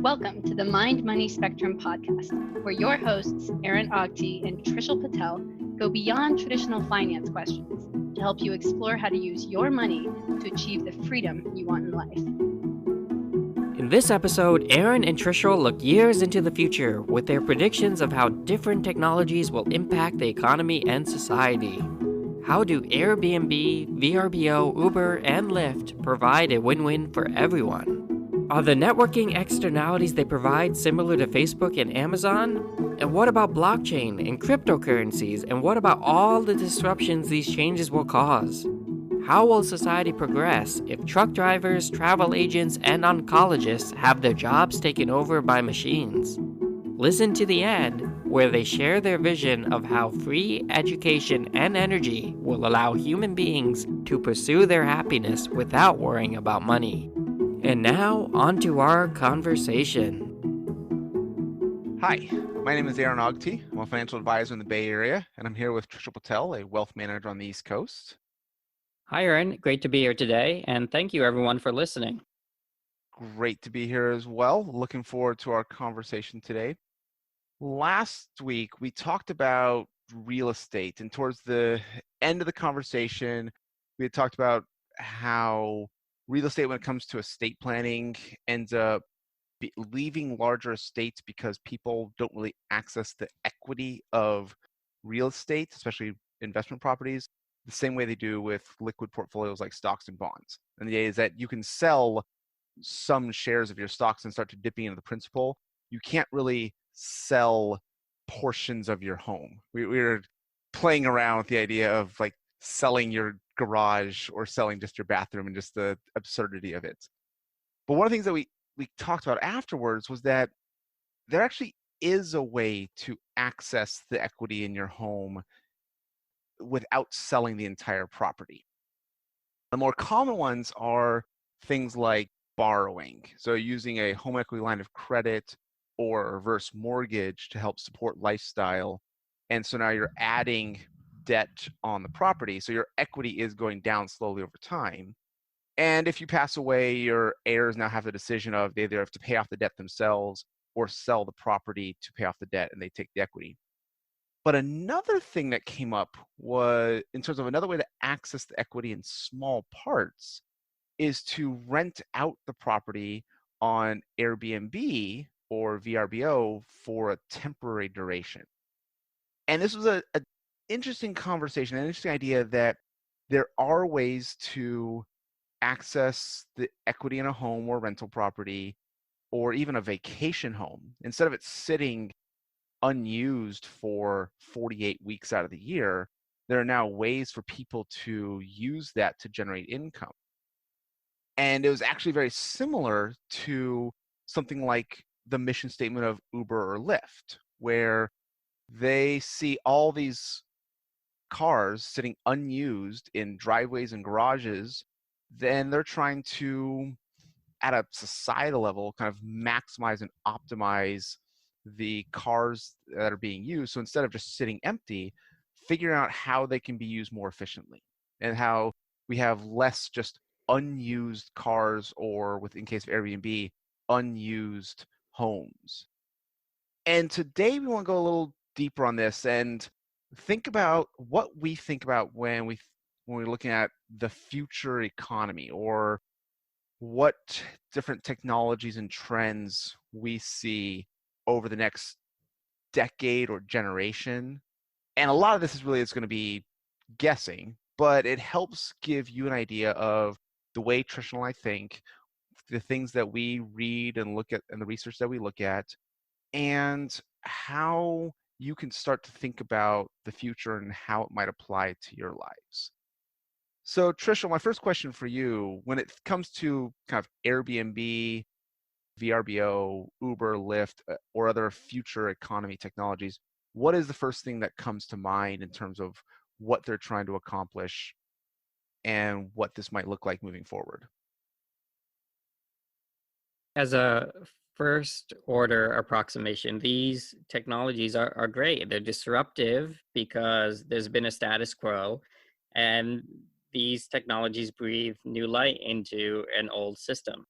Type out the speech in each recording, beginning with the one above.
Welcome to the Mind Money Spectrum podcast, where your hosts, Aaron Agti and Trishul Patel, go beyond traditional finance questions to help you explore how to use your money to achieve the freedom you want in life. In this episode, Aaron and Trishul look years into the future with their predictions of how different technologies will impact the economy and society. How do Airbnb, VRBO, Uber, and Lyft provide a win-win for everyone? Are the networking externalities they provide similar to Facebook and Amazon? And what about blockchain and cryptocurrencies? And what about all the disruptions these changes will cause? How will society progress if truck drivers, travel agents, and oncologists have their jobs taken over by machines? Listen to the end, where they share their vision of how free education and energy will allow human beings to pursue their happiness without worrying about money. And now, on to our conversation. Hi, my name is Aaron Agti. I'm a financial advisor in the Bay Area, and I'm here with Trishul Patel, a wealth manager on the East Coast. Hi, Aaron. Great to be here today, and thank you, everyone, for listening. Great to be here as well. Looking forward to our conversation today. Last week, we talked about real estate, and towards the end of the conversation, we had talked about how real estate, when it comes to estate planning, ends up leaving larger estates because people don't really access the equity of real estate, especially investment properties, the same way they do with liquid portfolios like stocks and bonds. And the idea is that you can sell some shares of your stocks and start to dipping into the principal. You can't really sell portions of your home. We're playing around with the idea of like selling your garage or selling just your bathroom and just the absurdity of it. But one of the things that we talked about afterwards was that there actually is a way to access the equity in your home without selling the entire property. The more common ones are things like borrowing. So using a home equity line of credit or a reverse mortgage to help support lifestyle. And so now you're adding debt on the property. So your equity is going down slowly over time. And if you pass away, your heirs now have the decision of they either have to pay off the debt themselves or sell the property to pay off the debt, and they take the equity. But another thing that came up was, in terms of another way to access the equity in small parts, is to rent out the property on Airbnb or VRBO for a temporary duration. And this was an interesting conversation, an interesting idea that there are ways to access the equity in a home or rental property or even a vacation home. Instead of it sitting unused for 48 weeks out of the year, there are now ways for people to use that to generate income. And it was actually very similar to something like the mission statement of Uber or Lyft, where they see all these cars sitting unused in driveways and garages. Then they're trying to, at a societal level, kind of maximize and optimize the cars that are being used. So instead of just sitting empty, figuring out how they can be used more efficiently and how we have less just unused cars, or in case of Airbnb, unused homes. And today we want to go a little deeper on this and think about what we think about when we're looking at the future economy, or what different technologies and trends we see over the next decade or generation. And a lot of this is going to be guessing, but it helps give you an idea of the way Trish and I think, the things that we read and look at, and the research that we look at, and how you can start to think about the future and how it might apply to your lives. So Tricia, my first question for you, when it comes to kind of Airbnb, VRBO, Uber, Lyft, or other future economy technologies, what is the first thing that comes to mind in terms of what they're trying to accomplish and what this might look like moving forward? As a first order approximation, these technologies are great. They're disruptive because there's been a status quo, and these technologies breathe new light into an old system.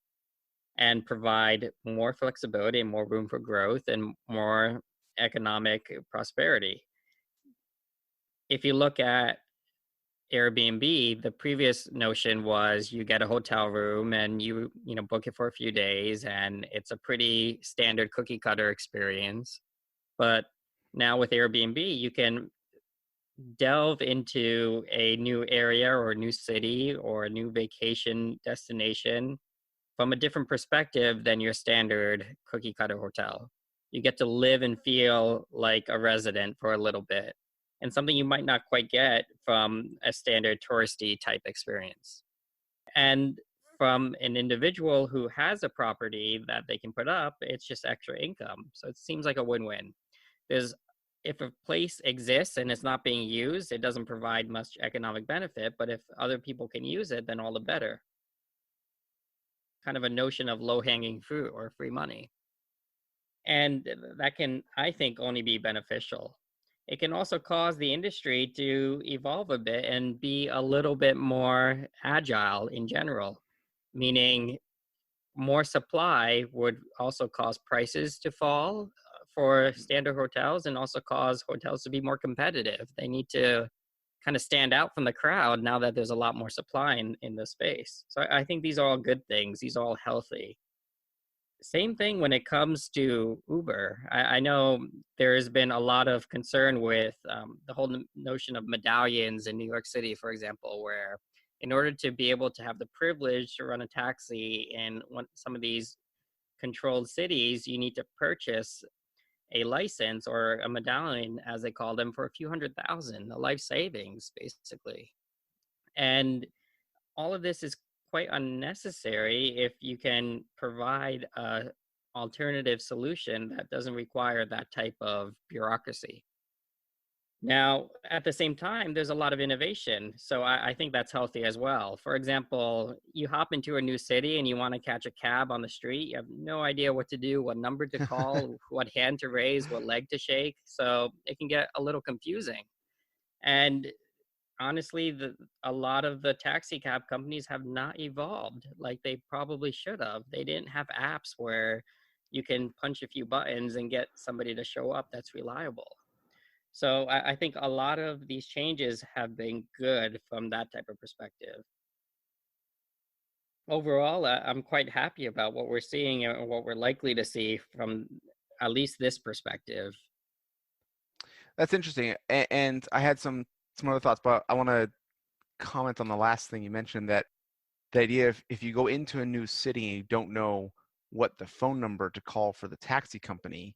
and provide more flexibility and more room for growth and more economic prosperity. If you look at Airbnb, the previous notion was you get a hotel room and you book it for a few days, and it's a pretty standard cookie cutter experience. But now with Airbnb, you can delve into a new area or a new city or a new vacation destination from a different perspective than your standard cookie cutter hotel. You get to live and feel like a resident for a little bit, and something you might not quite get from a standard touristy type experience. And from an individual who has a property that they can put up, it's just extra income. So it seems like a win-win. There's If a place exists and it's not being used, it doesn't provide much economic benefit, but if other people can use it, then all the better. Kind of a notion of low-hanging fruit or free money. And that can, I think, only be beneficial. It can also cause the industry to evolve a bit and be a little bit more agile in general, meaning more supply would also cause prices to fall for standard hotels and also cause hotels to be more competitive. They need to kind of stand out from the crowd now that there's a lot more supply in the space. So I think these are all good things. These are all healthy. Same thing when it comes to Uber. I know there has been a lot of concern with the whole notion of medallions in New York City, for example, where in order to be able to have the privilege to run a taxi in some of these controlled cities, you need to purchase a license or a medallion, as they call them, for a few $100,000, a life savings, basically. And all of this is quite unnecessary if you can provide a alternative solution that doesn't require that type of bureaucracy. Now, at the same time, there's a lot of innovation. So I think that's healthy as well. For example, you hop into a new city and you want to catch a cab on the street. You have no idea what to do, what number to call, what hand to raise, what leg to shake. So it can get a little confusing. And honestly, a lot of the taxi cab companies have not evolved like they probably should have. They didn't have apps where you can punch a few buttons and get somebody to show up that's reliable. So I think a lot of these changes have been good from that type of perspective. Overall, I'm quite happy about what we're seeing and what we're likely to see from at least this perspective. That's interesting. And I had some other thoughts, but I want to comment on the last thing you mentioned, that the idea if you go into a new city and you don't know what the phone number to call for the taxi company,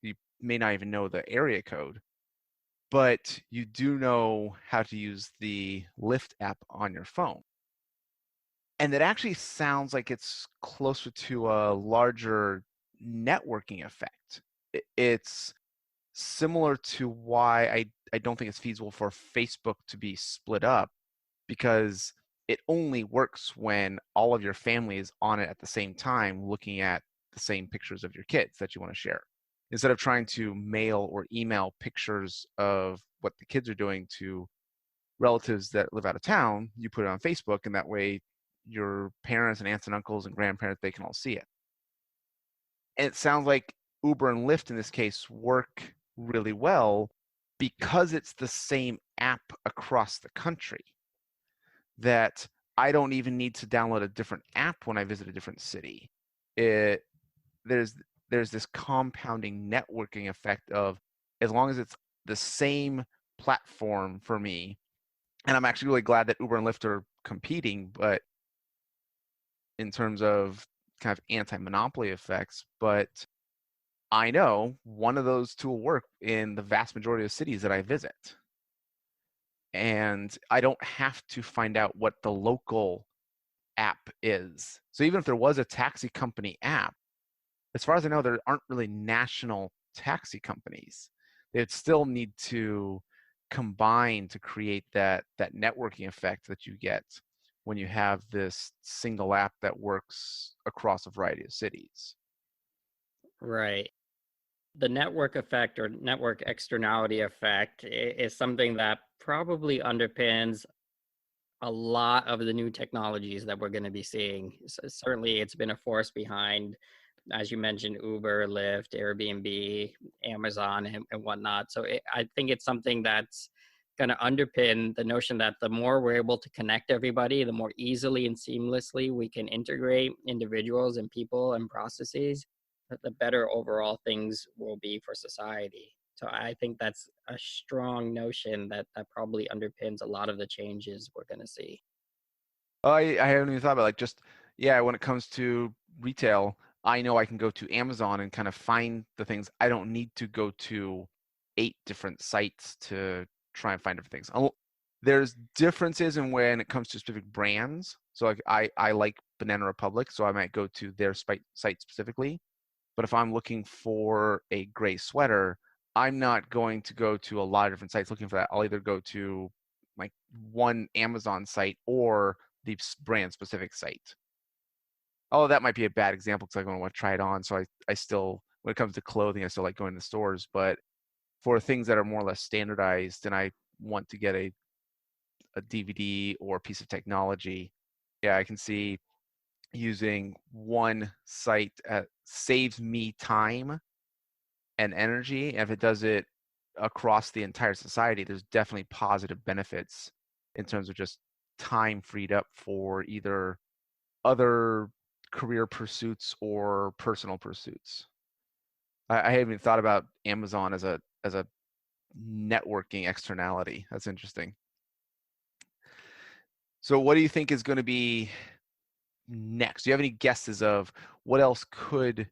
you may not even know the area code, but you do know how to use the Lyft app on your phone. And it actually sounds like it's closer to a larger networking effect. It's similar to why I don't think it's feasible for Facebook to be split up, because it only works when all of your family is on it at the same time looking at the same pictures of your kids that you want to share. Instead of trying to mail or email pictures of what the kids are doing to relatives that live out of town, you put it on Facebook, and that way your parents and aunts and uncles and grandparents, they can all see it. And it sounds like Uber and Lyft in this case work really well because it's the same app across the country, that I don't even need to download a different app when I visit a different city. There's this compounding networking effect of, as long as it's the same platform for me, and I'm actually really glad that Uber and Lyft are competing, but in terms of kind of anti-monopoly effects, but I know one of those two will work in the vast majority of cities that I visit. And I don't have to find out what the local app is. So even if there was a taxi company app, as far as I know, there aren't really national taxi companies. They'd still need to combine to create that networking effect that you get when you have this single app that works across a variety of cities. Right. The network effect or network externality effect is something that probably underpins a lot of the new technologies that we're going to be seeing. Certainly, it's been a force behind, as you mentioned, Uber, Lyft, Airbnb, Amazon, and whatnot. So I think it's something that's going to underpin the notion that the more we're able to connect everybody, the more easily and seamlessly we can integrate individuals and people and processes, the better overall things will be for society. So I think that's a strong notion that probably underpins a lot of the changes we're going to see. I haven't even thought about like just yeah, when it comes to retail, I know I can go to Amazon and kind of find the things. I don't need to go to 8 different sites to try and find different things. There's differences in when it comes to specific brands. So like I like Banana Republic, so I might go to their site specifically. But if I'm looking for a gray sweater, I'm not going to go to a lot of different sites looking for that. I'll either go to like one Amazon site or the brand specific site. Oh, that might be a bad example because I don't want to try it on. So I still, when it comes to clothing, I still like going to the stores. But for things that are more or less standardized and I want to get a DVD or a piece of technology, yeah, I can see using one site saves me time and energy. And if it does it across the entire society, there's definitely positive benefits in terms of just time freed up for either other career pursuits or personal pursuits. I haven't even thought about Amazon as a networking externality. That's interesting. So what do you think is going to be next? Do you have any guesses of what else could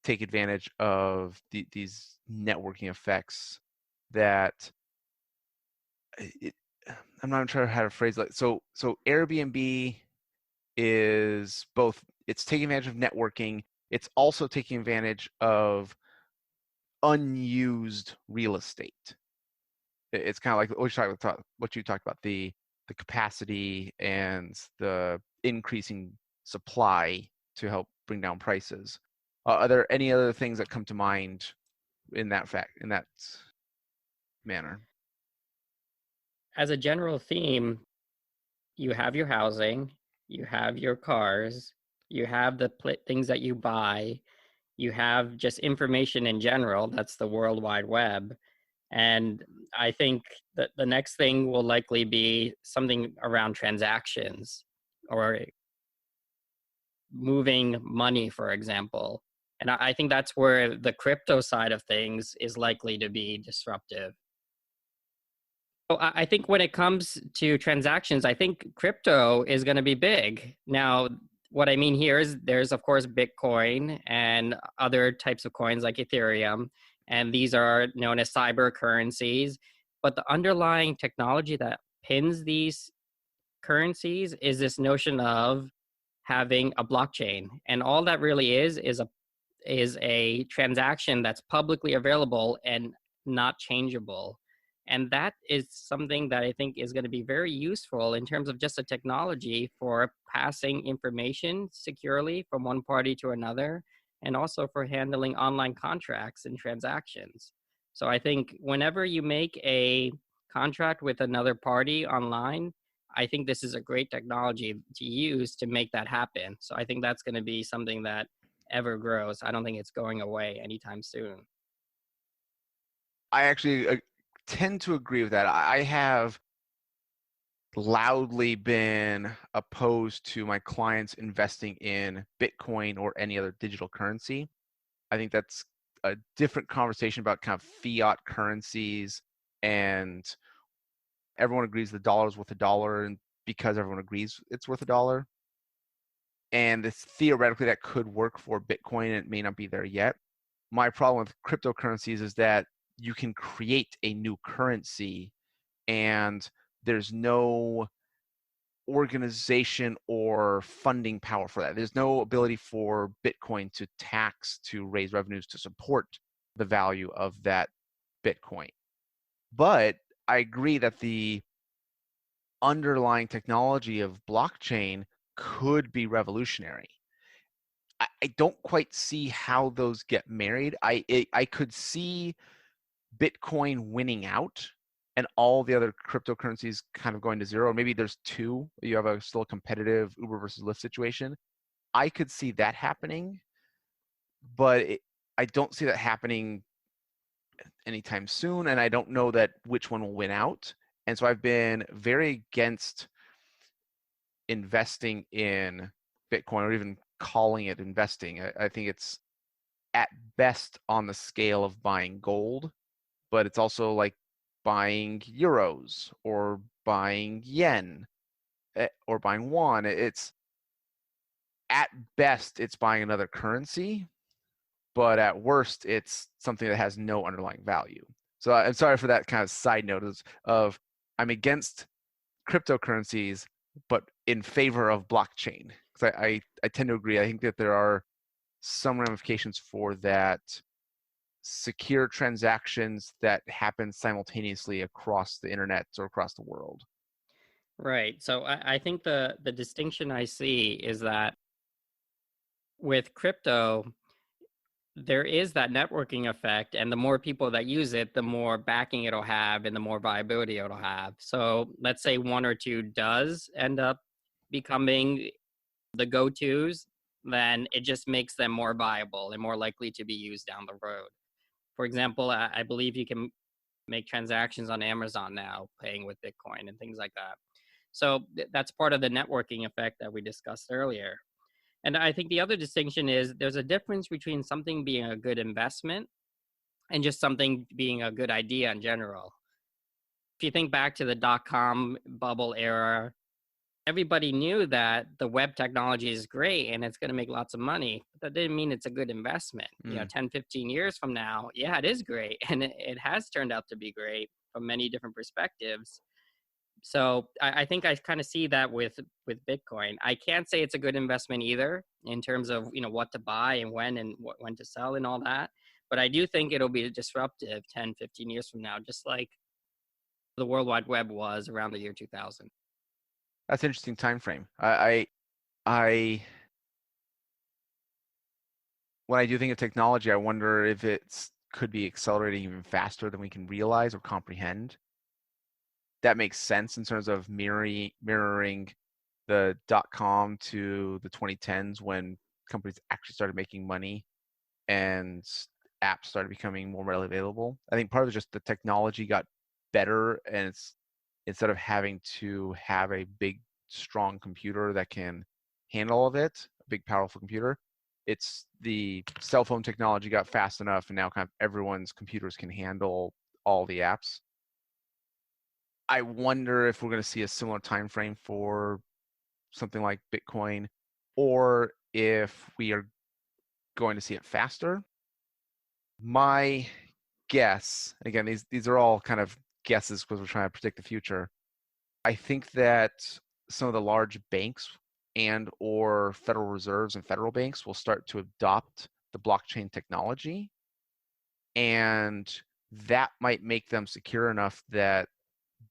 take advantage of these networking effects that I'm not sure how to phrase it. So Airbnb is both, it's taking advantage of networking, it's also taking advantage of unused real estate. It's kind of like what you talked about, the capacity and the increasing supply to help bring down prices. Are there any other things that come to mind in that manner? As a general theme, you have your housing, you have your cars, you have the things that you buy, you have just information in general. That's the World Wide Web. And I think that the next thing will likely be something around transactions or moving money, for example. And I think that's where the crypto side of things is likely to be disruptive. So I think when it comes to transactions, I think crypto is going to be big. Now, what I mean here is there's, of course, Bitcoin and other types of coins like Ethereum, and these are known as cyber currencies. But the underlying technology that pins these currencies is this notion of having a blockchain. And all that really is a transaction that's publicly available and not changeable. And that is something that I think is going to be very useful in terms of just a technology for passing information securely from one party to another, and also for handling online contracts and transactions. So I think whenever you make a contract with another party online, I think this is a great technology to use to make that happen. So I think that's going to be something that ever grows. I don't think it's going away anytime soon. I actually tend to agree with that. I have loudly been opposed to my clients investing in Bitcoin or any other digital currency. I think that's a different conversation about kind of fiat currencies, and everyone agrees the dollar is worth $1, and because everyone agrees it's worth $1. And it's theoretically that could work for Bitcoin, and it may not be there yet. My problem with cryptocurrencies is that you can create a new currency and there's no organization or funding power for that. There's no ability for Bitcoin to tax to raise revenues to support the value of that Bitcoin. But I agree that the underlying technology of blockchain could be revolutionary. I don't quite see how those get married. I could see Bitcoin winning out and all the other cryptocurrencies kind of going to zero. Maybe there's two. You have a still competitive Uber versus Lyft situation. I could see that happening, but I don't see that happening anytime soon, and I don't know that which one will win out. And so I've been very against investing in Bitcoin or even calling it investing. I think it's at best on the scale of buying gold, but it's also like buying euros or buying yen or buying won. It's at best it's buying another currency, but at worst it's something that has no underlying value. So I'm sorry for that kind of side note of I'm against cryptocurrencies, but in favor of blockchain. Because I tend to agree. I think that there are some ramifications for that secure transactions that happen simultaneously across the internet or across the world. Right. So I think the distinction I see is that with crypto, there is that networking effect, and the more people that use it, the more backing it'll have and the more viability it'll have. So let's say one or two does end up becoming the go-tos, then it just makes them more viable and more likely to be used down the road. For example, I believe you can make transactions on Amazon now paying with Bitcoin and things like that. So that's part of the networking effect that we discussed earlier. And I think the other distinction is there's a difference between something being a good investment and just something being a good idea in general. If you think back to the dot-com bubble era, everybody knew that the web technology is great and it's going to make lots of money. But that didn't mean it's a good investment. 10, 15 years from now, yeah, it is great. And it has turned out to be great from many different perspectives. So I think I kind of see that with Bitcoin. I can't say it's a good investment either in terms of, what to buy and when to sell and all that. But I do think it'll be disruptive 10, 15 years from now, just like the World Wide Web was around the year 2000. That's an interesting time frame. I when I do think of technology, I wonder if it could be accelerating even faster than we can realize or comprehend. That makes sense in terms of mirroring the dot-com to the 2010s when companies actually started making money and apps started becoming more readily available. I think part of it is just the technology got better, and instead of having to have a big, strong computer that can handle all of it, a big, powerful computer, it's the cell phone technology got fast enough, and now kind of everyone's computers can handle all the apps. I wonder if we're going to see a similar time frame for something like Bitcoin, or if we are going to see it faster. My guess, again, these are all kind of guesses because we're trying to predict the future. I think that some of the large banks and or Federal Reserves and federal banks will start to adopt the blockchain technology, and that might make them secure enough that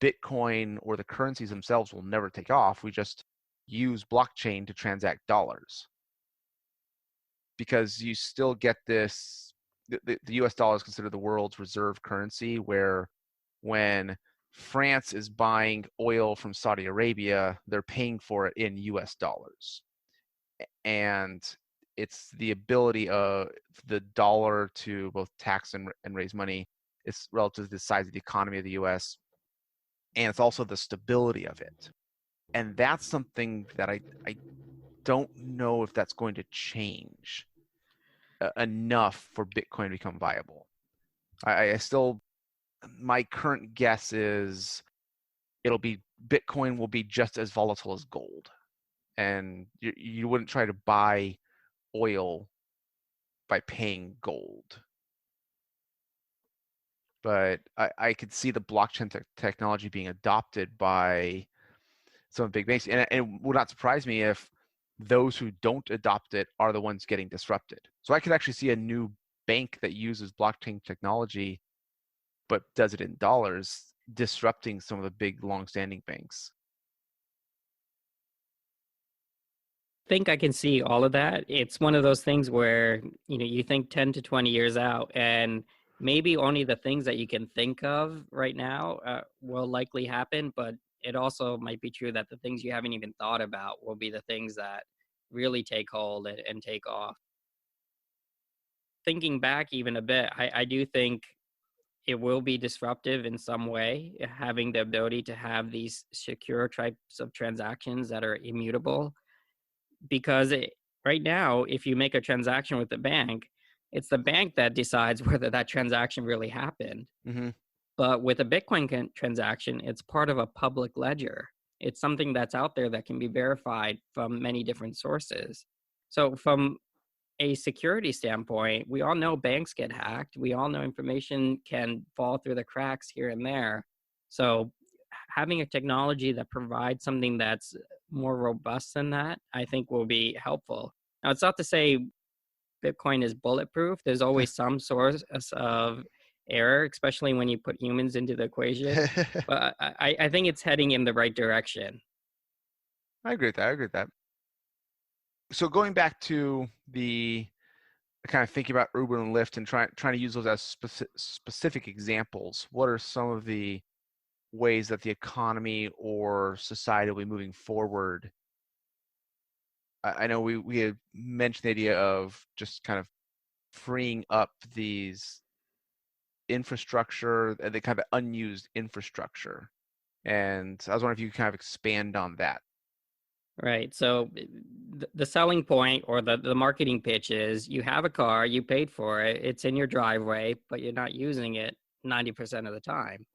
Bitcoin or the currencies themselves will never take off. We just use blockchain to transact dollars, because you still get this, the US dollar is considered the world's reserve currency, where when France is buying oil from Saudi Arabia, they're paying for it in US dollars. And it's the ability of the dollar to both tax and raise money. It's relative to the size of the economy of the US, and it's also the stability of it. And that's something that I don't know if that's going to change enough for Bitcoin to become viable. I still, my current guess is Bitcoin will be just as volatile as gold. And you wouldn't try to buy oil by paying gold. But I could see the blockchain technology being adopted by some big banks. And it would not surprise me if those who don't adopt it are the ones getting disrupted. So I could actually see a new bank that uses blockchain technology but does it in dollars disrupting some of the big long-standing banks. I think I can see all of that. It's one of those things where, you think 10 to 20 years out, and maybe only the things that you can think of right now will likely happen, but it also might be true that the things you haven't even thought about will be the things that really take hold and take off. Thinking back even a bit, I do think it will be disruptive in some way, having the ability to have these secure types of transactions that are immutable. Because right now, if you make a transaction with the bank, it's the bank that decides whether that transaction really happened. Mm-hmm. But with a Bitcoin transaction, it's part of a public ledger. It's something that's out there that can be verified from many different sources. So, from a security standpoint, we all know banks get hacked. We all know information can fall through the cracks here and there. So, having a technology that provides something that's more robust than that, I think will be helpful. Now, it's not to say Bitcoin is bulletproof. There's always some source of error, especially when you put humans into the equation. But I think it's heading in the right direction. I agree with that. I agree with that. So going back to the kind of thinking about Uber and Lyft and trying to use those as specific examples, what are some of the ways that the economy or society will be moving forward? I know we had mentioned the idea of just kind of freeing up these infrastructure, the kind of unused infrastructure. And I was wondering if you could kind of expand on that. Right. So the selling point or the marketing pitch is you have a car, you paid for it, it's in your driveway, but you're not using it 90% of the time.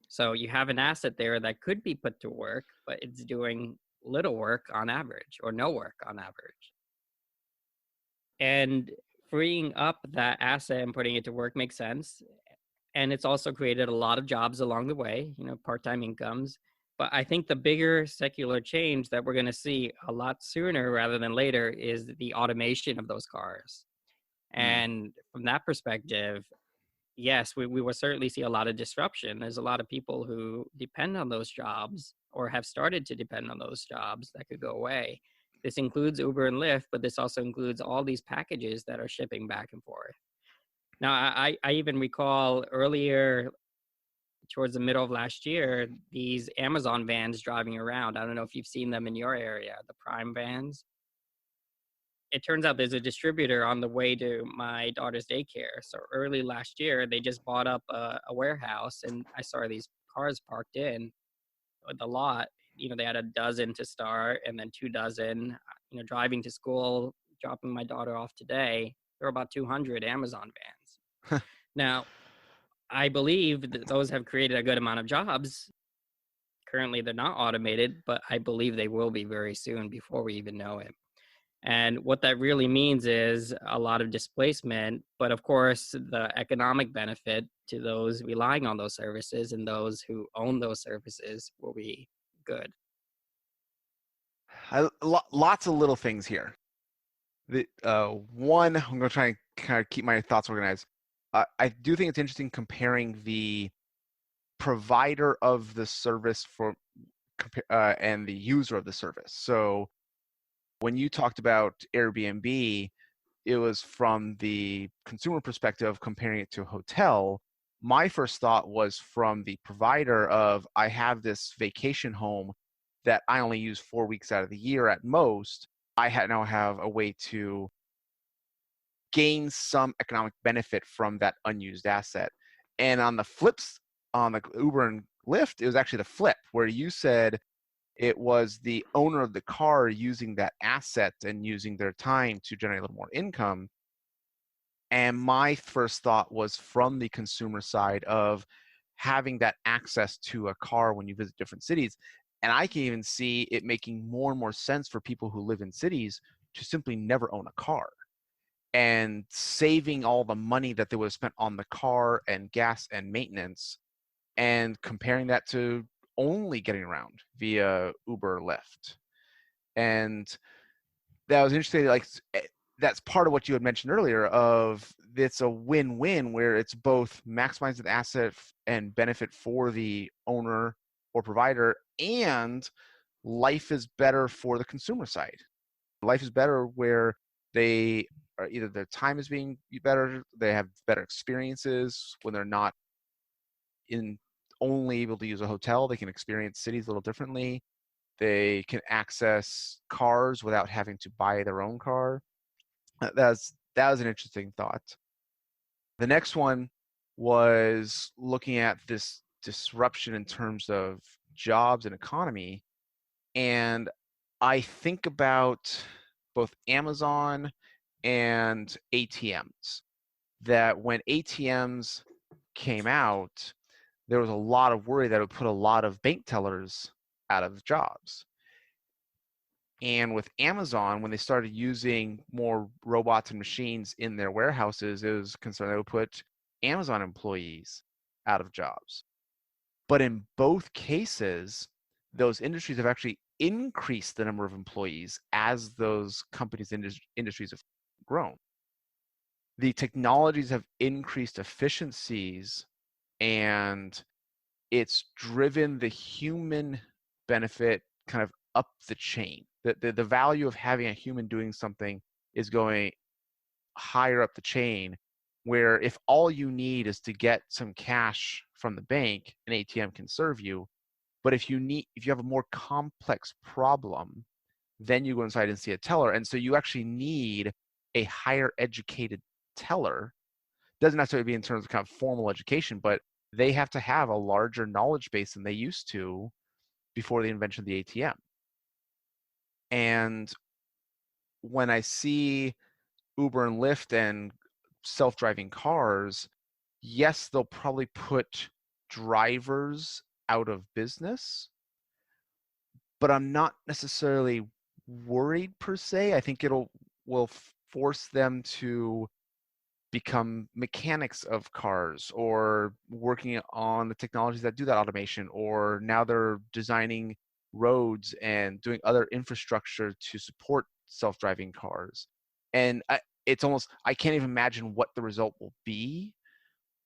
So you have an asset there that could be put to work, but it's doing little work on average or no work on average. And freeing up that asset and putting it to work makes sense. And it's also created a lot of jobs along the way, part-time incomes. But I think the bigger secular change that we're going to see a lot sooner rather than later is the automation of those cars. And from that perspective, yes, we will certainly see a lot of disruption. There's a lot of people who depend on those jobs or have started to depend on those jobs that could go away. This includes Uber and Lyft, but this also includes all these packages that are shipping back and forth. Now, I even recall earlier towards the middle of last year, these Amazon vans driving around. I don't know if you've seen them in your area, the Prime vans. It turns out there's a distributor on the way to my daughter's daycare. So early last year, they just bought up a warehouse, and I saw these cars parked in the lot. They had a dozen to start and then 2 dozen, driving to school, dropping my daughter off today. There were about 200 Amazon vans. Now, I believe that those have created a good amount of jobs. Currently, they're not automated, but I believe they will be very soon before we even know it. And what that really means is a lot of displacement, but of course, the economic benefit to those relying on those services and those who own those services will be good. Lots of little things here. One, I'm going to try and kind of keep my thoughts organized. I do think it's interesting comparing the provider of the service and the user of the service. So when you talked about Airbnb, it was from the consumer perspective comparing it to a hotel. My first thought was from the provider of, I have this vacation home that I only use 4 weeks out of the year at most. I now have a way to gain some economic benefit from that unused asset. And on the flips, on the Uber and Lyft, it was actually the flip, where you said it was the owner of the car using that asset and using their time to generate a little more income. And my first thought was from the consumer side of having that access to a car when you visit different cities. And I can even see it making more and more sense for people who live in cities to simply never own a car, and saving all the money that they would have spent on the car and gas and maintenance, and comparing that to only getting around via Uber or Lyft. And that was interesting. Like, that's part of what you had mentioned earlier of it's a win-win where it's both maximizing the asset and benefit for the owner or provider, and life is better for the consumer side. Life is better where they are either their time is being better, they have better experiences when they're not in only able to use a hotel. They can experience cities a little differently. They can access cars without having to buy their own car. That was an interesting thought. The next one was looking at this disruption in terms of jobs and economy. And I think about both Amazon and ATMs, that when ATMs came out, there was a lot of worry that it would put a lot of bank tellers out of jobs. And with Amazon, when they started using more robots and machines in their warehouses, it was concerned that it would put Amazon employees out of jobs. But in both cases, those industries have actually increased the number of employees as those companies' industries have grown. The technologies have increased efficiencies, and it's driven the human benefit kind of up the chain. The value of having a human doing something is going higher up the chain, where if all you need is to get some cash from the bank, an ATM can serve you. But if you have a more complex problem, then you go inside and see a teller. And so you actually need a higher educated teller. Doesn't necessarily be in terms of kind of formal education, but they have to have a larger knowledge base than they used to before the invention of the ATM. And when I see Uber and Lyft and self-driving cars, yes, they'll probably put drivers out of business, but I'm not necessarily worried per se. I think will force them to become mechanics of cars, or working on the technologies that do that automation, or now they're designing roads and doing other infrastructure to support self-driving cars. And it's almost, I can't even imagine what the result will be,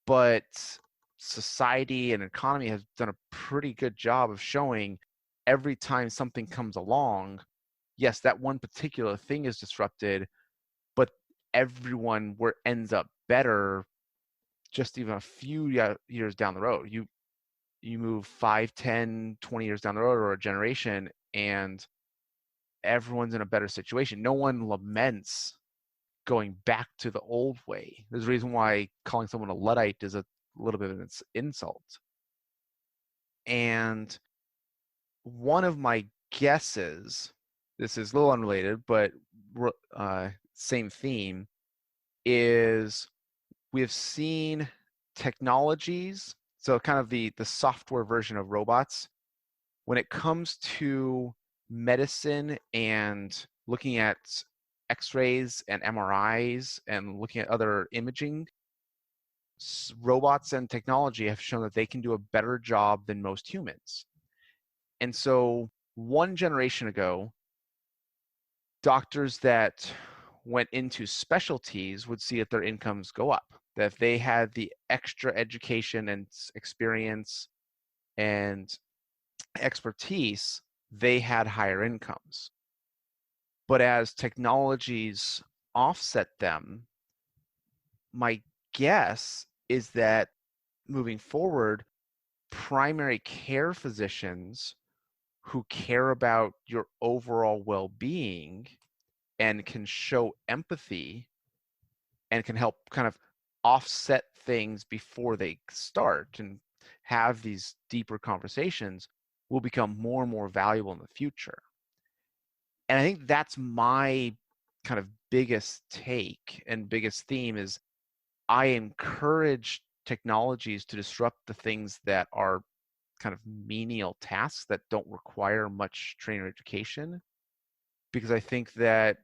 but society and economy has done a pretty good job of showing every time something comes along, yes, that one particular thing is disrupted, but everyone ends up better just even a few years down the road. You move 5, 10, 20 years down the road, or a generation, and everyone's in a better situation. No one laments going back to the old way. There's a reason why calling someone a Luddite is a little bit of an insult. And one of my guesses, this is a little unrelated, but same theme, is we've seen technologies, so kind of the software version of robots, when it comes to medicine and looking at X-rays and MRIs and looking at other imaging, robots and technology have shown that they can do a better job than most humans. And so one generation ago, doctors that went into specialties would see that their incomes go up, that if they had the extra education and experience and expertise, they had higher incomes. But as technologies offset them, my guess is that moving forward, primary care physicians who care about your overall well-being and can show empathy and can help kind of offset things before they start and have these deeper conversations will become more and more valuable in the future. And I think that's my kind of biggest take and biggest theme is I encourage technologies to disrupt the things that are kind of menial tasks that don't require much training or education, because I think that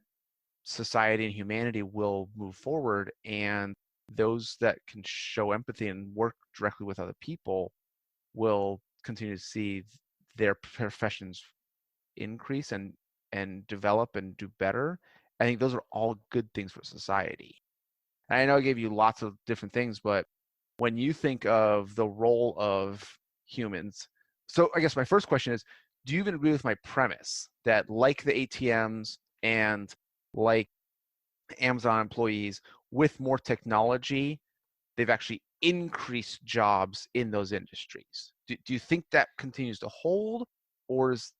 society and humanity will move forward, and those that can show empathy and work directly with other people will continue to see their professions increase and develop and do better. I think those are all good things for society. And I know I gave you lots of different things, but when you think of the role of humans, so I guess my first question is, do you even agree with my premise that like the ATMs and like Amazon employees with more technology, they've actually increased jobs in those industries. Do you think that continues to hold, or is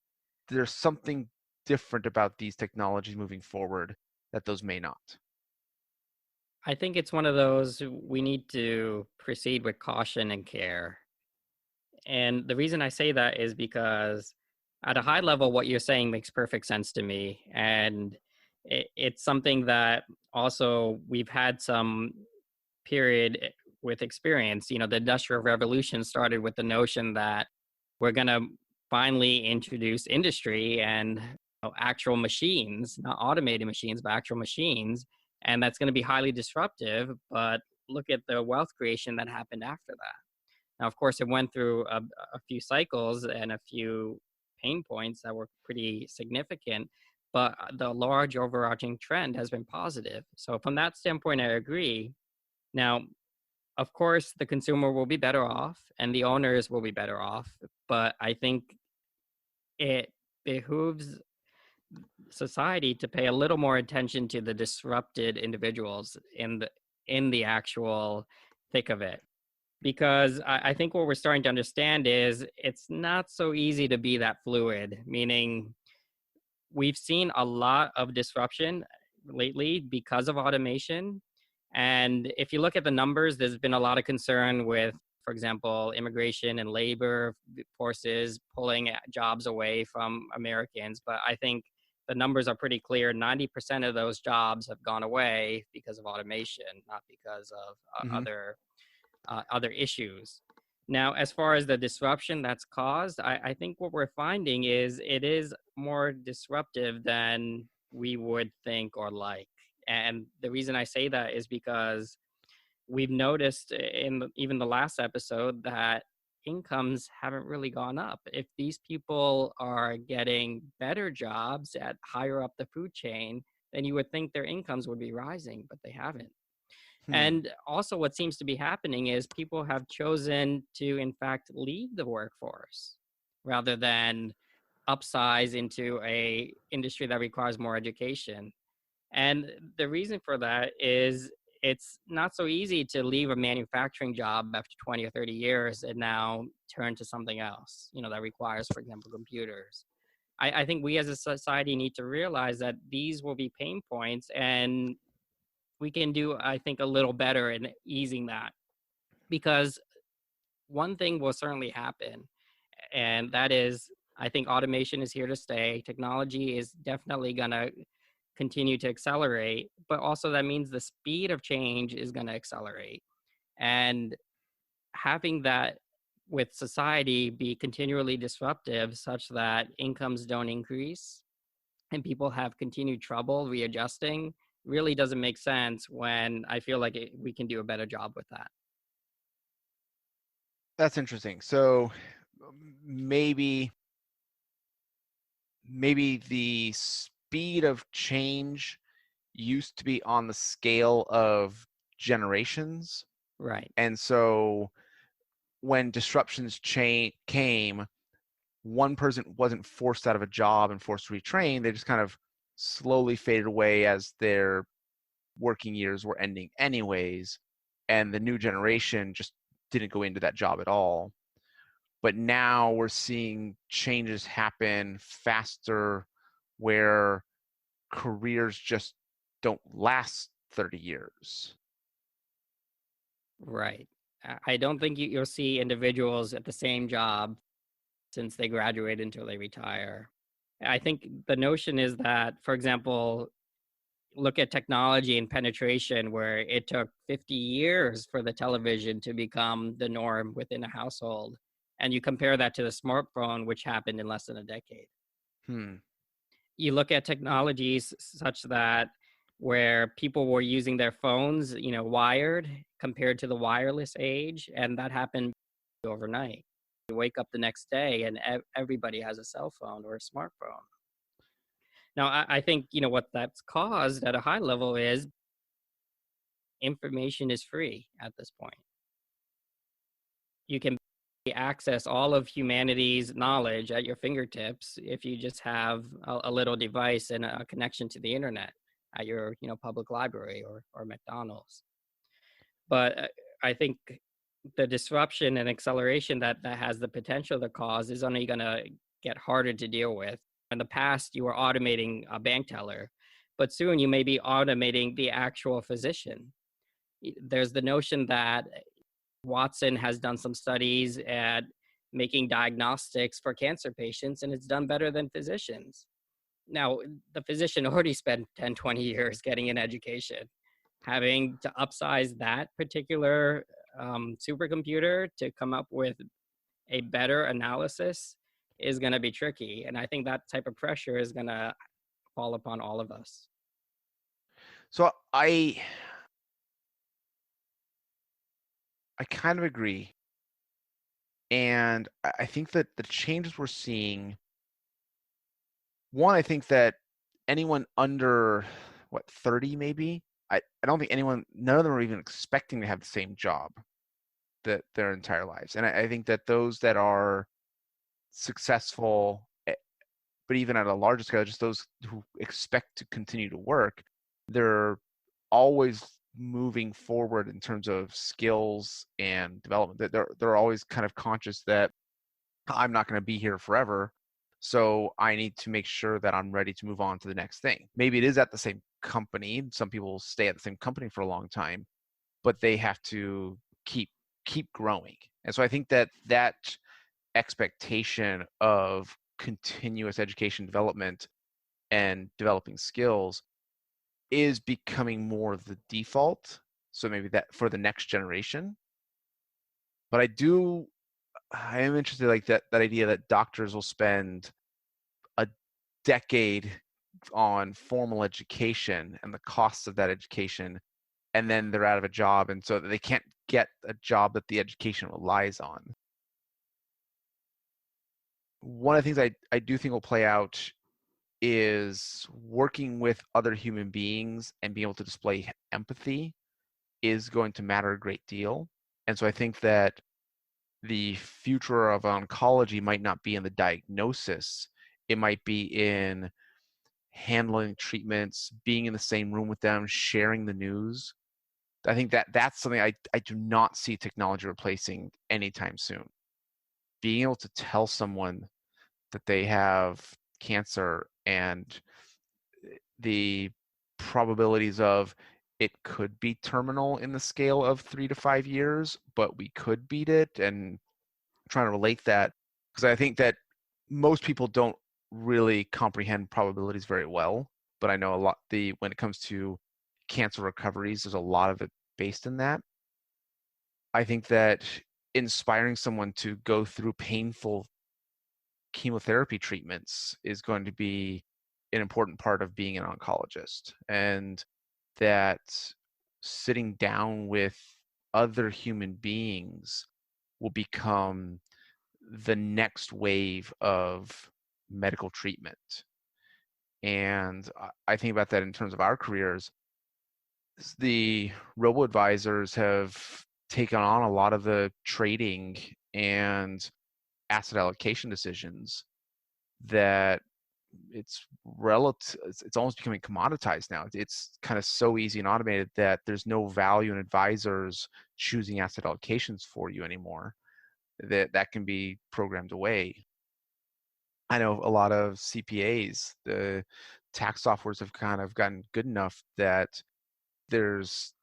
there something different about these technologies moving forward that those may not? I think it's one of those we need to proceed with caution and care. And the reason I say that is because at a high level, what you're saying makes perfect sense to me. And it's something that also we've had some period with experience. You know, the Industrial Revolution started with the notion that we're going to finally introduce industry and actual machines, not automated machines, but actual machines. And that's going to be highly disruptive. But look at the wealth creation that happened after that. Now, of course, it went through a few cycles and a few pain points that were pretty significant, but the large overarching trend has been positive. So from that standpoint, I agree. Now, of course, the consumer will be better off and the owners will be better off, but I think it behooves society to pay a little more attention to the disrupted individuals in the actual thick of it. Because I think what we're starting to understand is it's not so easy to be that fluid, meaning we've seen a lot of disruption lately because of automation. And if you look at the numbers, there's been a lot of concern with, for example, immigration and labor forces pulling jobs away from Americans. But I think the numbers are pretty clear. 90% of those jobs have gone away because of automation, not because of Mm-hmm. other issues. Now, as far as the disruption that's caused, I think what we're finding is it is more disruptive than we would think or like. And the reason I say that is because we've noticed in even the last episode that incomes haven't really gone up. If these people are getting better jobs at higher up the food chain, then you would think their incomes would be rising, but they haven't. Hmm. And also, what seems to be happening is people have chosen to, in fact, leave the workforce rather than upsize into a industry that requires more education. And the reason for that is it's not so easy to leave a manufacturing job after 20 or 30 years and now turn to something else, that requires, for example, computers. I think we as a society need to realize that these will be pain points, and we can do, I think, a little better in easing that, because one thing will certainly happen, and that is, I think automation is here to stay. Technology is definitely going to continue to accelerate, but also that means the speed of change is going to accelerate. And having that with society be continually disruptive such that incomes don't increase and people have continued trouble readjusting really doesn't make sense, when I feel like we can do a better job with that. That's interesting. So maybe the speed of change used to be on the scale of generations, Right. and so when disruptions came, one person wasn't forced out of a job and forced to retrain. They just kind of slowly faded away as their working years were ending anyways, and the new generation just didn't go into that job at all. But now we're seeing changes happen faster, where careers just don't last 30 years. Right. I don't think you'll see individuals at the same job since they graduate until they retire. I think the notion is that, for example, look at technology and penetration, where it took 50 years for the television to become the norm within a household. And you compare that to the smartphone, which happened in less than a decade. Hmm. You look at technologies such that where people were using their phones, wired compared to the wireless age, and that happened overnight. You wake up the next day and everybody has a cell phone or a smartphone. Now, I think, what that's caused at a high level is information is free at this point. You can access all of humanity's knowledge at your fingertips if you just have a little device and a connection to the internet. at your public library or McDonald's. But I think the disruption and acceleration that has the potential to cause is only going to get harder to deal with. In the past, you were automating a bank teller, but soon you may be automating the actual physician. There's the notion that Watson has done some studies at making diagnostics for cancer patients, and it's done better than physicians. Now, the physician already spent 10, 20 years getting an education. Having to upsize that particular supercomputer to come up with a better analysis is going to be tricky. And I think that type of pressure is going to fall upon all of us. So I kind of agree. And I think that the changes we're seeing, one, I think that anyone under 30 maybe, I don't think none of them are even expecting to have the same job that their entire lives. And I think that those that are successful, but even at a larger scale, just those who expect to continue to work, they're always moving forward in terms of skills and development. That they're always kind of conscious that I'm not going to be here forever, so I need to make sure that I'm ready to move on to the next thing. Maybe it is at the same company. Some people stay at the same company for a long time, but they have to keep growing. And so I think that expectation of continuous education development and developing skills is becoming more of the default. So maybe that for the next generation. But I am interested, like that idea that doctors will spend a decade on formal education and the costs of that education, and then they're out of a job, and so they can't get a job that the education relies on. One of the things I do think will play out is working with other human beings and being able to display empathy is going to matter a great deal. And so I think that the future of oncology might not be in the diagnosis. It might be in handling treatments, being in the same room with them, sharing the news. I think that's something I do not see technology replacing anytime soon. Being able to tell someone that they have cancer and the probabilities of it could be terminal in the scale of 3 to 5 years, but we could beat it, and trying to relate that, because I think that most people don't really comprehend probabilities very well, but I know a lot when it comes to cancer recoveries, there's a lot of it based in that. I think that inspiring someone to go through painful chemotherapy treatments is going to be an important part of being an oncologist, and that sitting down with other human beings will become the next wave of medical treatment. And I think about that in terms of our careers. The robo-advisors have taken on a lot of the trading and asset allocation decisions that it's almost becoming commoditized now. It's kind of so easy and automated that there's no value in advisors choosing asset allocations for you anymore. That can be programmed away. I know a lot of CPAs, the tax softwares have kind of gotten good enough that there's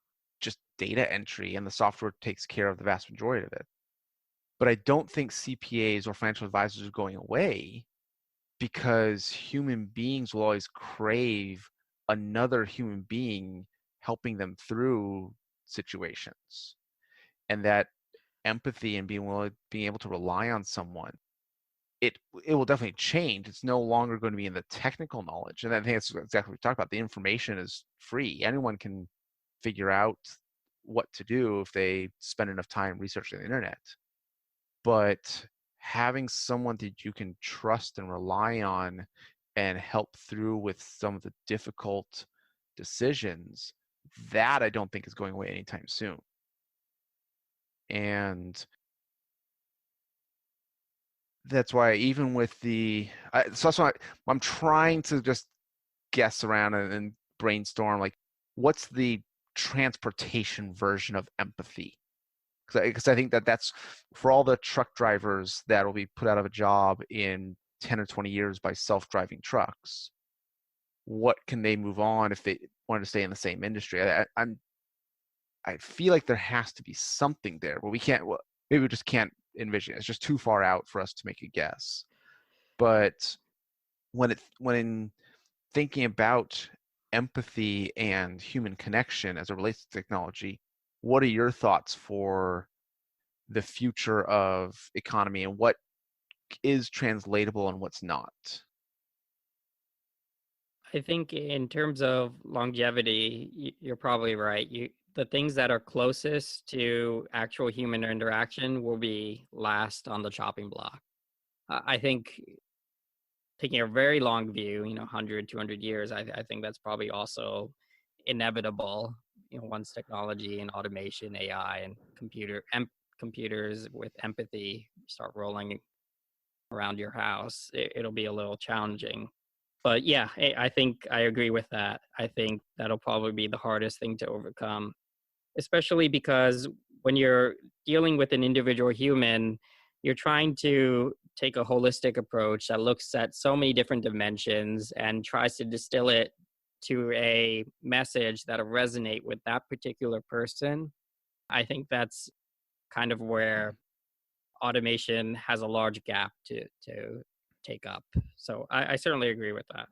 just data entry and the software takes care of the vast majority of it. But I don't think CPAs or financial advisors are going away, because human beings will always crave another human being helping them through situations. And that empathy and being able to rely on someone, it will definitely change. It's no longer going to be in the technical knowledge. And I think that's exactly what we talked about. The information is free. Anyone can figure out what to do if they spend enough time researching the internet. But having someone that you can trust and rely on and help through with some of the difficult decisions, that I don't think is going away anytime soon. And that's why even with so that's why I'm trying to just guess around and brainstorm, like, what's the transportation version of empathy? Because I think that that's for all the truck drivers that will be put out of a job in 10 or 20 years by self-driving trucks. What can they move on if they want to stay in the same industry? I feel like there has to be something there, but we can't. Well, maybe we just can't envision it. It's just too far out for us to make a guess. But when thinking about empathy and human connection as it relates to technology, what are your thoughts for the future of economy and what is translatable and what's not? I think in terms of longevity, you're probably right. The things that are closest to actual human interaction will be last on the chopping block. I think taking a very long view, 100, 200 years, I think that's probably also inevitable, once technology and automation, AI and computers with empathy start rolling around your house, it'll be a little challenging. But yeah, I think I agree with that. I think that'll probably be the hardest thing to overcome, especially because when you're dealing with an individual human, you're trying to take a holistic approach that looks at so many different dimensions and tries to distill it to a message that'll resonate with that particular person. I think that's kind of where automation has a large gap to take up. So I certainly agree with that.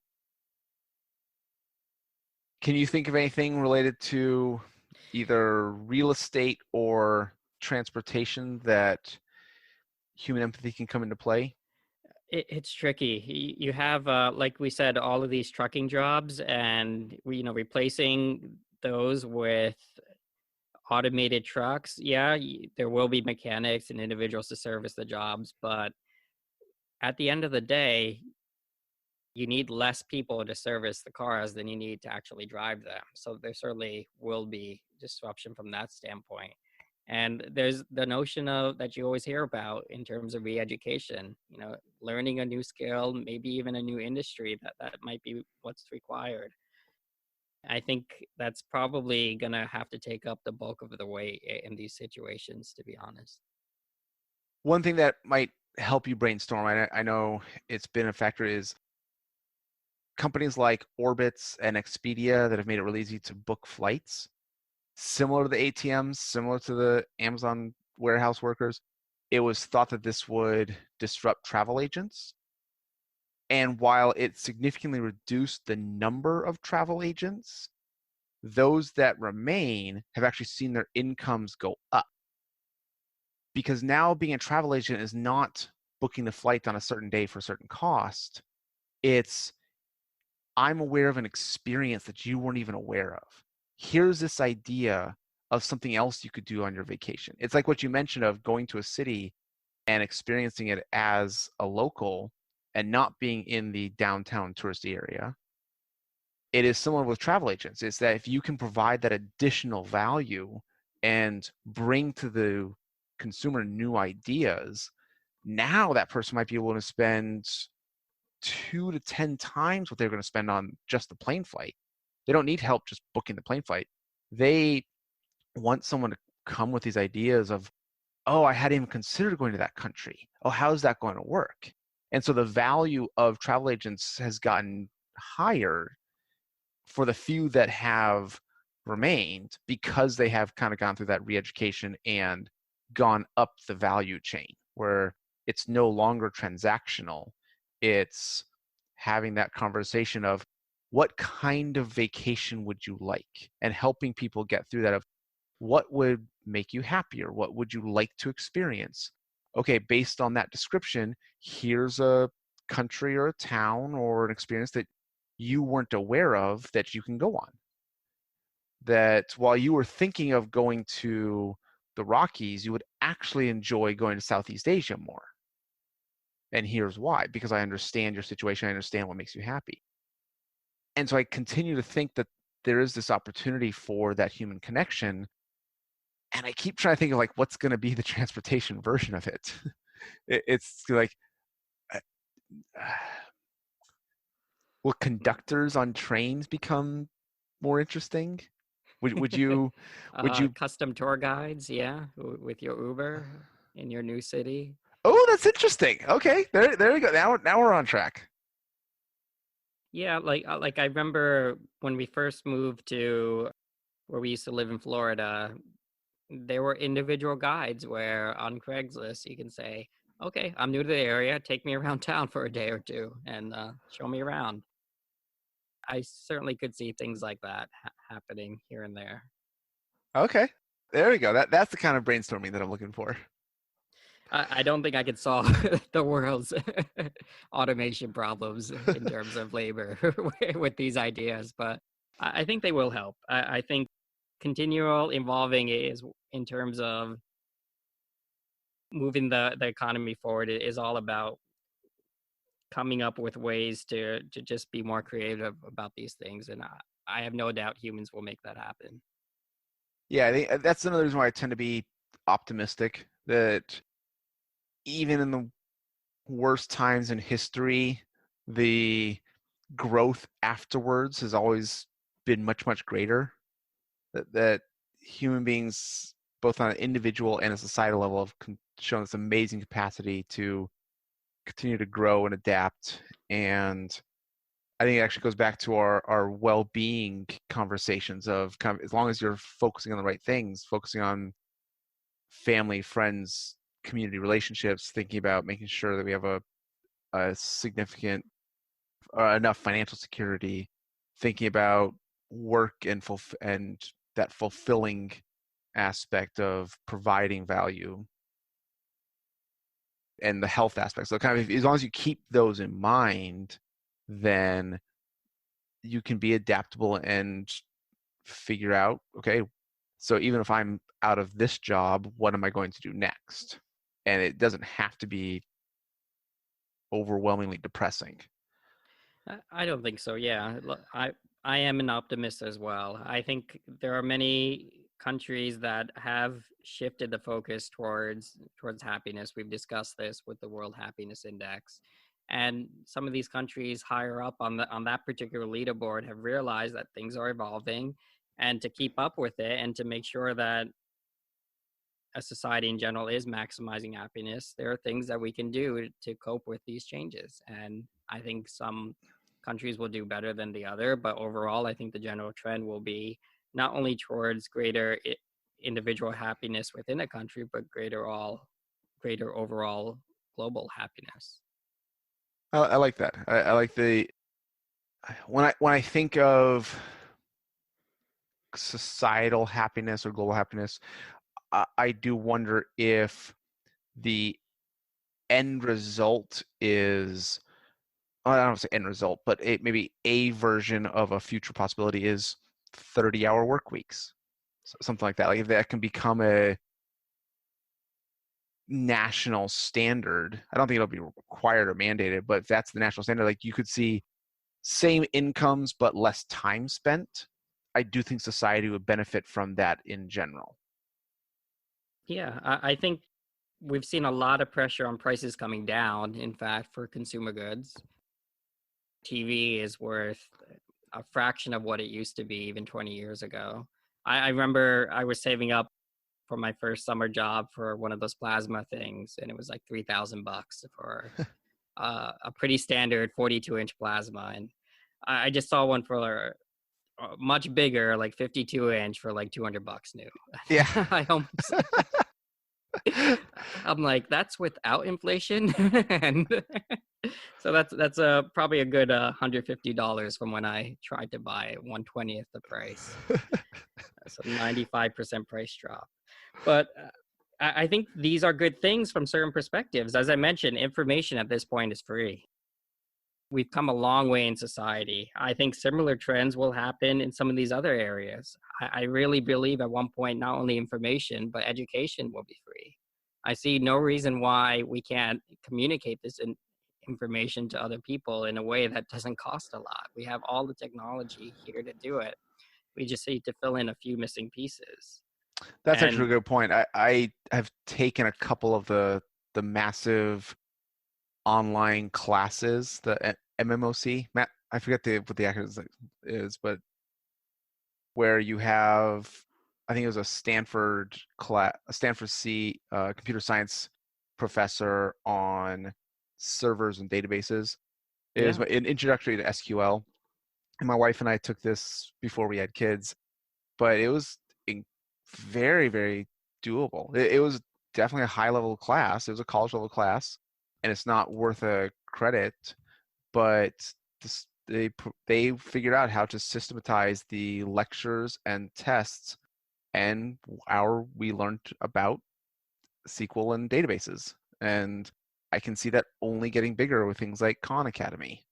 Can you think of anything related to either real estate or transportation that human empathy can come into play? It's tricky. You have, like we said, all of these trucking jobs, and replacing those with automated trucks. Yeah, there will be mechanics and individuals to service the jobs, but at the end of the day, you need less people to service the cars than you need to actually drive them. So there certainly will be disruption from that standpoint. And there's the notion of that you always hear about in terms of re-education, learning a new skill, maybe even a new industry that might be what's required. I think that's probably going to have to take up the bulk of the weight in these situations, to be honest. One thing that might help you brainstorm, I know it's been a factor, is companies like Orbitz and Expedia that have made it really easy to book flights, similar to the ATMs, similar to the Amazon warehouse workers. It was thought that this would disrupt travel agents. And while it significantly reduced the number of travel agents, those that remain have actually seen their incomes go up. Because now being a travel agent is not booking the flight on a certain day for a certain cost. It's, I'm aware of an experience that you weren't even aware of. Here's this idea of something else you could do on your vacation. It's like what you mentioned of going to a city and experiencing it as a local and not being in the downtown touristy area. It is similar with travel agents. It's that if you can provide that additional value and bring to the consumer new ideas, now that person might be able to spend 2 to 10 times what they're going to spend on just the plane flight. They don't need help just booking the plane flight. They want someone to come with these ideas of, oh, I hadn't even considered going to that country. Oh, how's that going to work? And so the value of travel agents has gotten higher for the few that have remained because they have kind of gone through that re-education and gone up the value chain where it's no longer transactional. It's having that conversation of what kind of vacation would you like, and helping people get through that of what would make you happier? What would you like to experience? Okay, based on that description, here's a country or a town or an experience that you weren't aware of that you can go on. That while you were thinking of going to the Rockies, you would actually enjoy going to Southeast Asia more. And here's why, because I understand your situation, I understand what makes you happy. And so I continue to think that there is this opportunity for that human connection. And I keep trying to think of like, what's going to be the transportation version of it? It's like, will conductors on trains become more interesting? Would you would you Custom tour guides, yeah, with your Uber in your new city. Oh, that's interesting. Okay, there you go. Now we're on track. Yeah, like I remember when we first moved to where we used to live in Florida, there were individual guides where on Craigslist you can say, "Okay, I'm new to the area. Take me around town for a day or two and show me around." I certainly could see things like that happening here and there. Okay, there we go. That's the kind of brainstorming that I'm looking for. I don't think I could solve the world's automation problems in terms of labor with these ideas, but I think they will help. I think continual evolving is in terms of moving the economy forward is all about coming up with ways to just be more creative about these things, and I have no doubt humans will make that happen. Yeah, I think that's another reason why I tend to be optimistic that even in the worst times in history, the growth afterwards has always been much, much greater. That human beings, both on an individual and a societal level, have shown this amazing capacity to continue to grow and adapt. And I think it actually goes back to our well-being conversations of kind of, as long as you're focusing on the right things, focusing on family, friends, community relationships, thinking about making sure that we have a significant enough financial security, thinking about work and that fulfilling aspect of providing value and the health aspect. So kind of as long as you keep those in mind, then you can be adaptable and figure out, okay, so even if I'm out of this job, what am I going to do next? And it doesn't have to be overwhelmingly depressing. I don't think so. Yeah, I am an optimist as well. I think there are many countries that have shifted the focus towards happiness. We've discussed this with the World Happiness Index, and some of these countries higher up on that particular leaderboard have realized that things are evolving, and to keep up with it and to make sure that a society in general is maximizing happiness, there are things that we can do to cope with these changes. And I think some countries will do better than the other, but overall, I think the general trend will be not only towards greater individual happiness within a country, but greater overall global happiness. I like that. I like the when I think of societal happiness or global happiness, I do wonder if the end result is, I don't want to say end result, but maybe a version of a future possibility is 30-hour work weeks, something like that. Like if that can become a national standard, I don't think it'll be required or mandated, but if that's the national standard, like you could see same incomes but less time spent. I do think society would benefit from that in general. Yeah, I think we've seen a lot of pressure on prices coming down, in fact, for consumer goods. TV is worth a fraction of what it used to be even 20 years ago. I remember I was saving up for my first summer job for one of those plasma things, and it was like $3,000 for a pretty standard 42-inch plasma. And I just saw one for much bigger, like 52-inch for like $200 new. Yeah. I almost I'm like, that's without inflation. And so that's probably a good $150 from when I tried to buy it, 1/20th the price. So 95% price drop. But I think these are good things from certain perspectives. As I mentioned, information at this point is free. We've come a long way in society. I think similar trends will happen in some of these other areas. I really believe at one point, not only information, but education will be free. I see no reason why we can't communicate this information to other people in a way that doesn't cost a lot. We have all the technology here to do it. We just need to fill in a few missing pieces. That's actually And a good point. I have taken a couple of the massive online classes, the MMOC. I forget what the acronym is, but where you have, I think it was a Stanford computer science professor on servers and databases. It was Yeah. an introductory to SQL. And my wife and I took this before we had kids, but it was very, very doable. It was definitely a high level class. It was a college level class, and it's not worth a credit, but they figured out how to systematize the lectures and tests, and we learned about SQL and databases. And I can see that only getting bigger with things like Khan Academy.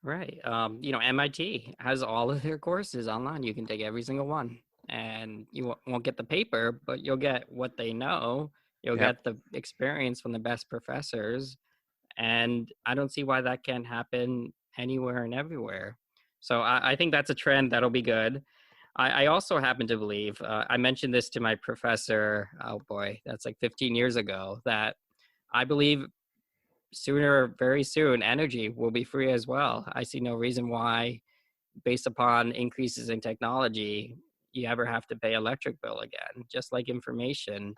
Right. MIT has all of their courses online. You can take every single one, and you won't get the paper, but you'll get what they know. You'll Yep. get the experience from the best professors, and I don't see why that can't happen anywhere and everywhere. So I think that's a trend that'll be good. I also happen to believe, I mentioned this to my professor, oh boy, that's like 15 years ago, that I believe very soon, energy will be free as well. I see no reason why, based upon increases in technology, you ever have to pay electric bill again. Just like information,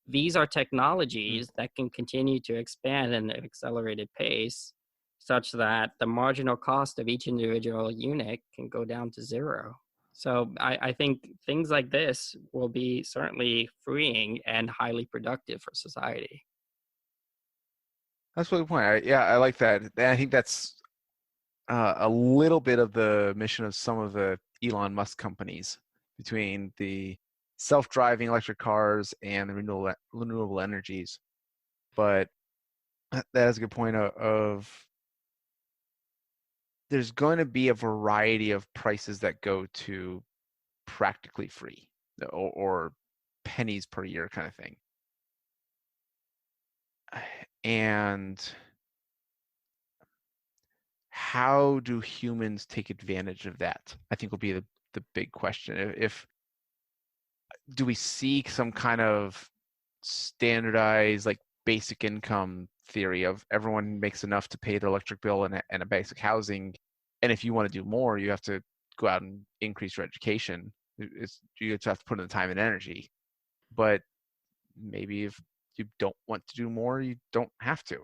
these are technologies that can continue to expand at an accelerated pace, such that the marginal cost of each individual unit can go down to zero. So I think things like this will be certainly freeing and highly productive for society. That's really the point. I like that. And I think that's a little bit of the mission of some of the Elon Musk companies, between the self-driving electric cars and the renewable energies. But that is a good point of there's going to be a variety of prices that go to practically free, or pennies per year kind of thing. And how do humans take advantage of that, I think, will be the big question. If do we seek some kind of standardized, like, basic income theory of everyone makes enough to pay their electric bill and a basic housing, and if you want to do more, you have to go out and increase your education. You just have to put in the time and energy. But maybe if you don't want to do more, you don't have to.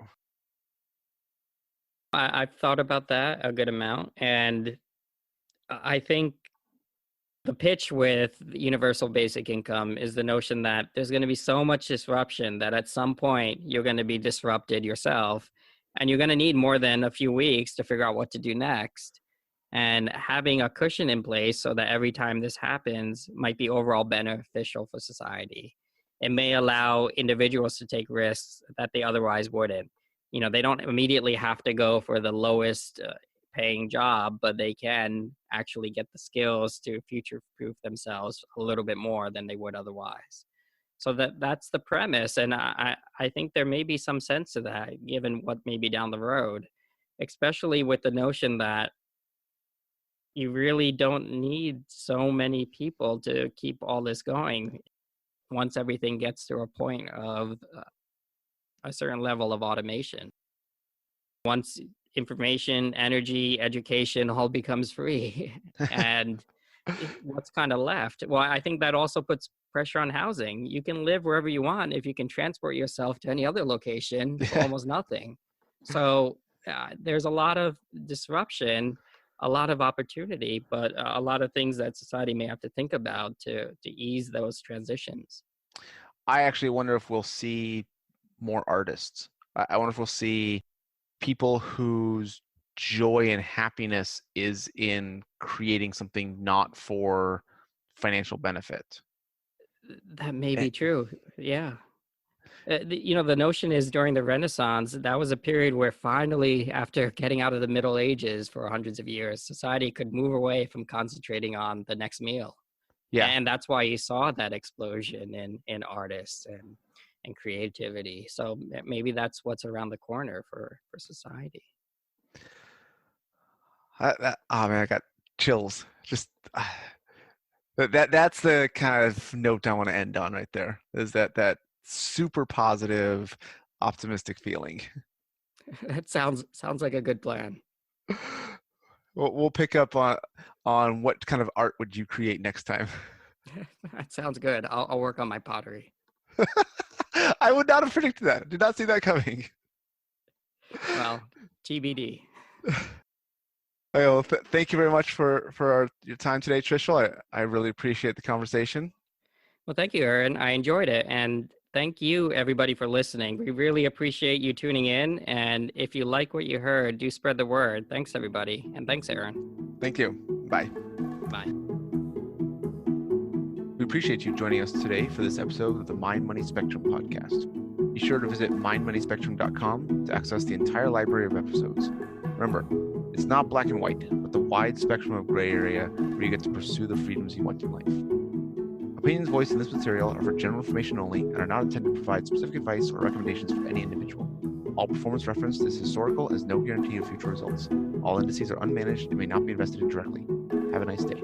I've thought about that a good amount, and I think the pitch with universal basic income is the notion that there's going to be so much disruption that at some point you're going to be disrupted yourself, and you're going to need more than a few weeks to figure out what to do next. And having a cushion in place so that every time this happens might be overall beneficial for society. It may allow individuals to take risks that they otherwise wouldn't. They don't immediately have to go for the lowest paying job, but they can actually get the skills to future proof themselves a little bit more than they would otherwise. So that's the premise. And I think there may be some sense to that, given what may be down the road, especially with the notion that you really don't need so many people to keep all this going once everything gets to a point of a certain level of automation. Once information, energy, education all becomes free, and what's kind of left? Well, I think that also puts pressure on housing. You can live wherever you want if you can transport yourself to any other location for almost nothing. So there's a lot of disruption, a lot of opportunity, but a lot of things that society may have to think about to ease those transitions. I actually wonder if we'll see more artists. I wonder if we'll see people whose joy and happiness is in creating something not for financial benefit. That may be true. Yeah. The notion is during the Renaissance, that was a period where finally, after getting out of the Middle Ages for hundreds of years, society could move away from concentrating on the next meal. Yeah. And that's why you saw that explosion in artists and creativity. So maybe that's what's around the corner for society. Oh man, I got chills. Just that's the kind of note I want to end on right there. Is that super positive, optimistic feeling. That sounds like a good plan. We'll pick up on what kind of art would you create next time. That sounds good. I'll work on my pottery. I would not have predicted that. Did not see that coming. Well, TBD. Okay, well, thank you very much for your time today, Trishul. I really appreciate the conversation. Well, thank you, Aaron. I enjoyed it. And thank you, everybody, for listening. We really appreciate you tuning in. And if you like what you heard, do spread the word. Thanks, everybody. And thanks, Aaron. Thank you. Bye. Bye. We appreciate you joining us today for this episode of the Mind Money Spectrum podcast. Be sure to visit mindmoneyspectrum.com to access the entire library of episodes. Remember, it's not black and white, but the wide spectrum of gray area where you get to pursue the freedoms you want in life. Opinions voiced in this material are for general information only and are not intended to provide specific advice or recommendations for any individual. All performance referenced is historical and is no guarantee of future results. All indices are unmanaged and may not be invested in directly. Have a nice day.